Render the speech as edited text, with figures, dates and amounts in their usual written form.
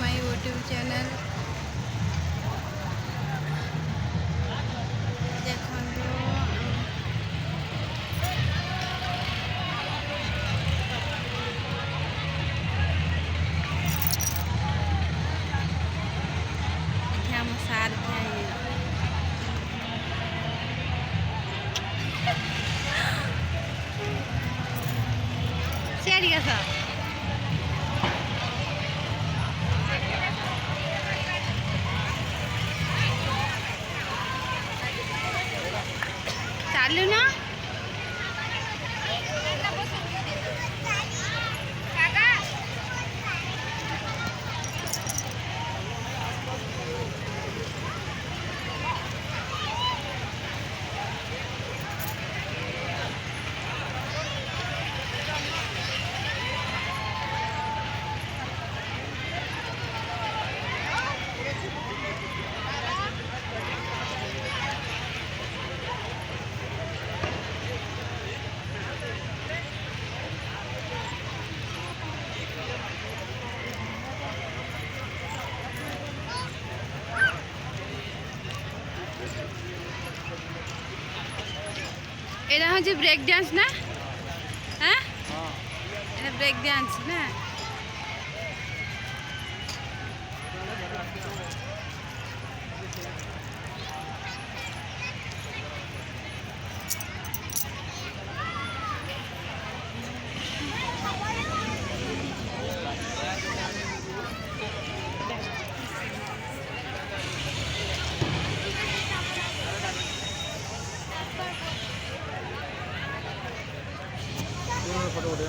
My YouTube channel. देखो क्या मसाल क्या है serius चालू ना এটা হচ্ছে ব্রেক ডান্স না? হ্যাঁ, এটা ব্রেক ডান্স না?